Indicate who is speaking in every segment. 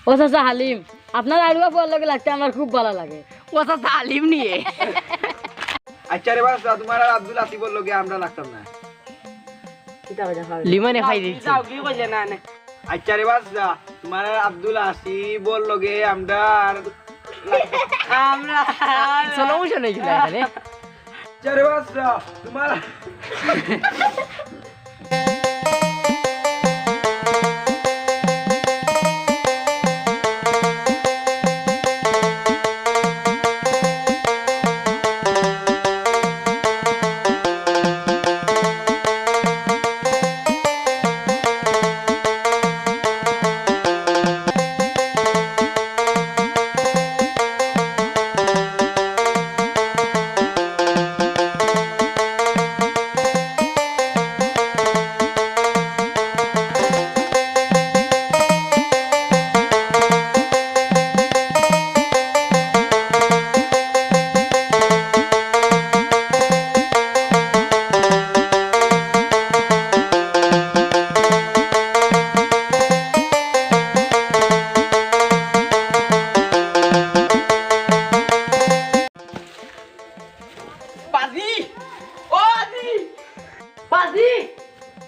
Speaker 1: ও চাচা হালিম, আপনার আড়ুয়া পোয়ার লগে লাগতে আমার খুব ভালো লাগে।
Speaker 2: ও চাচা হালিম নিয়ে
Speaker 3: আচ্ছা রে বাস তোমার আর আব্দুল আসিফর লগে আমরা লাগতাম না।
Speaker 2: লিমনে খাই দিচ্ছি।
Speaker 3: আচ্ছা রে বাস তোমার আর আব্দুল আসিফর লগে আমরা
Speaker 2: চলো মোশন হয়েছিল এখানে।
Speaker 3: আচ্ছা রে বাস তোমার
Speaker 2: পাজি ও আদি পাজি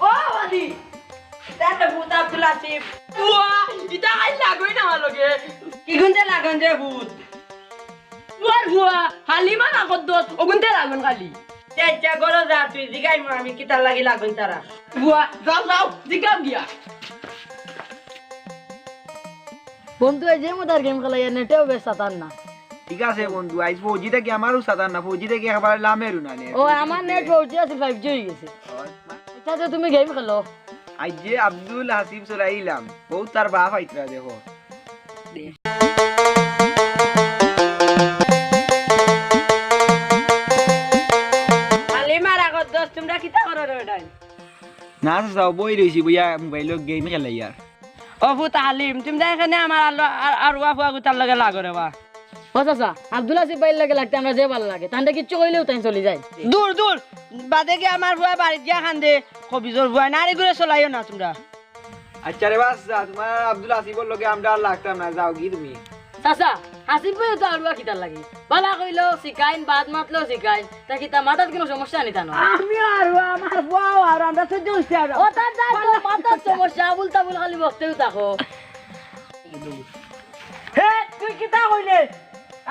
Speaker 2: ও আদি তাতে ভূত আব্দুল আসিফ ওয়া ইটা আই লাগই না লগে কি গুনতে লাগন যে ভূত ওয়ার হুয়া হালিমা না কদ্দত ওগুনতে লাগন খালি তেজা গরো যা তুই জিগাই আমি কিতা লাগি লাগন তারা বুয়া যাও যাও জিগাম গিয়া
Speaker 1: বন্ধু এই যে মোদার গেম খেলাই নেটেও বেশ সাতার না।
Speaker 3: ঠিক আছে বন্ধু আইস ফৌজি থেকে আমারও সাদার না ফৌজি থেকে একবার লামেরও না নে
Speaker 1: ও আমার নেট 4G আছে 5G হয়ে গেছে। আচ্ছা তুমি গেম খেলো।
Speaker 3: আজ যে আব্দুল হাসিব চলাইলাম বহুত তার বাপ আইতরা দেখো
Speaker 2: হালিমার আগত দোস্ত তোমরা কিতা করো রে এটাই
Speaker 3: না যাও বই রইছি বইয়া মোবাইলত গেম খেলাই আর
Speaker 2: ও ভূত হালিম তোমরা এখানে আমার আর ওয়া ফুয়া গুতার লগে লাগো রে বা
Speaker 1: ও চাচা আব্দুল আসিফ ভাইয়ের লাগে লাগতে আমরা যে ভালো লাগে তাহলে কিচ্ছু কইলেও তাই চলে যায়।
Speaker 2: দূর দূর বাদে গিয়ে আমার বুয়া বাড়িতে গিয়া খান্দে কবিজোর বুয়া নারী ঘুরে চলাইও না তোমরা
Speaker 3: আচ্ছা রে বাস তোমার আব্দুল আসিফর লগে আমরা আর লাগতাম না যাও কি তুমি
Speaker 1: চাচা আসিফ ভাইও তো আড়ুয়া কিতার লাগে বালা কইলো শিকাইন বাদ মাতলো শিকাইন তা কিতা মাথার কোনো সমস্যা নিতা না।
Speaker 2: আমি আর আমার বুয়া আর আমরা তো জুইছি আর
Speaker 1: ও তার যাই তো মাথার সমস্যা আবুল তাবুল খালি বসতেও থাকো।
Speaker 2: হে তুই কিতা কইলে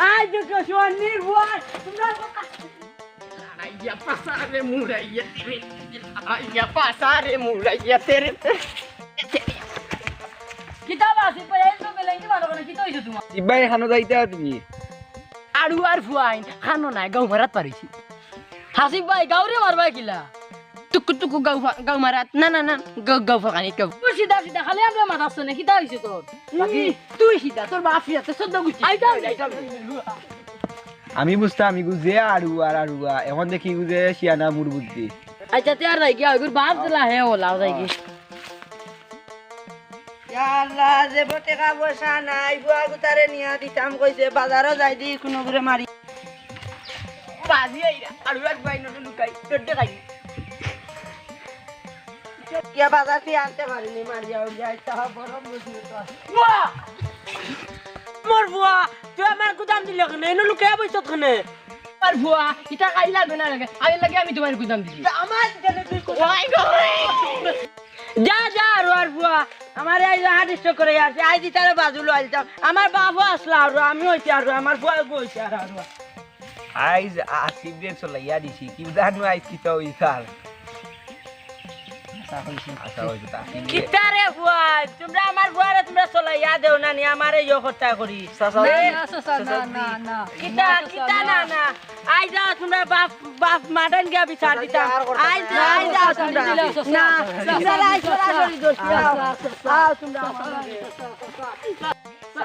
Speaker 2: আই দেখো সোনির বুয়া তোমরা আইয়া পাসারে মুরাইয়া তেরে আইয়া পাসারে মুরাইয়া তেরে
Speaker 1: কিতা আসিফ ভাই এই তো বেলাইনি ভালো করে কিতা হইছো তোমার
Speaker 3: ইবাই খানো যাইতা তুমি
Speaker 2: আড়ু আর ফুয়াইন খানো নাই গাও মারাত পারিছি
Speaker 1: হাসিফ ভাই গাউরে মারবা কিলা
Speaker 2: টুকু টুকু গাও মারাত না না না গাও ফাকানি গাও
Speaker 1: তুই সিধা সিধা খালি আমরা মাথাছ না কিতা হইছো তোর
Speaker 2: তুই সিধা তোর বাপ সিধা তোর সদ্য গুছি
Speaker 1: আইতাম
Speaker 3: আমি বুঝতাম আমি গুজে আড়ুয়া এখন দেখি গুজে শিয়ানা মুর বুদ্ধি
Speaker 1: আচ্ছা তে আর রাই গিয়া ওগুর বাপ দিলা হে ও লাও যাই কি
Speaker 2: আল্লাহ যে টাকা পয়সা নাই বুয়া গুতারে নিয়া দিতাম কইছে বাজারও যাই দি কোনো করে মারি বাজি আইরা আড়ু এক বাইন লুকাই পেটে খাই কিয়া বাজার থেকে আনতে পারিনি মারিয়া যাই তাহা বড় মুশকিল তো বুয়া মোর বুয়া তুই আমার গুদাম দিল কেন এনে লুকায়া বইছত কেনে
Speaker 1: আর ভুয়া ইটা খাই লাগবে না লাগে আই লাগে আমি তোমার গুদাম দিছি
Speaker 2: আমার জন্য তুই ওই গরে যা যা আর বুয়া আমার এই হাদিস করে আসছে আই দি তারে বাজুলো আইতাম আমার বাবা আসলা আর আমি হইছি আর আমার বুয়া গইছে আর
Speaker 3: আইজ আসিফ রে চলাইয়া দিছি কি জানো আইজ কি তো ইসাল আশা হইছে তা
Speaker 2: কিতারে বুয়া তোমরা আমার বুয়ারে তোমরা চলাইয়া দেও না নি আমারে ইয় কথা করি
Speaker 1: না
Speaker 2: কিতা কিতা না না আই যাও তোমরা বাপ মাডান গিয়া বিচার দিতা আই যাও তোমরা না চলা আই চলা করি দোস্ত আও তোমরা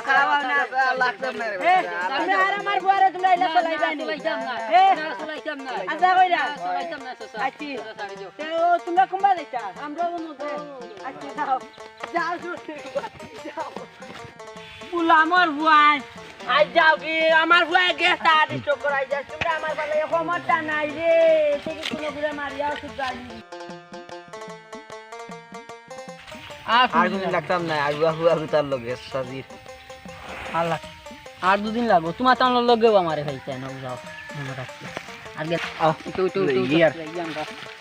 Speaker 2: খাওয়া না লাগতাম না রে তোমরা আর আমার বুয়ারে তোমরা ইলা চলাইবা নি
Speaker 1: চলাইতাম না
Speaker 2: আচ্ছা কইরা
Speaker 1: চলাইতাম না চাচা
Speaker 2: আচ্ছা তো তোমরা কোনবা যাইতা
Speaker 1: আমরা কোনো
Speaker 2: আচ্ছা যাও যাও যাও পুলা আমার বুয়াই আজ যাও কি আমার বুয়াই গেস্ট আর্টিস্ট করাই যাস তোমরা আমার বলে ক্ষমতা নাই রে থেকে কোনো ঘুরে মারিয়া ওষুধ গাড়ি আর
Speaker 3: আর কোনদিন লাগতাম না আড়ুয়া হুয়া হুতার লগে সাজির
Speaker 2: আল্লাহ আর দুদিন লাগবো তোমার তো লগেও আমারে ভাই চাই না যাও মনে রাখছি আগে
Speaker 3: আহ
Speaker 2: একটু একটু
Speaker 3: ইয়ার
Speaker 2: একটু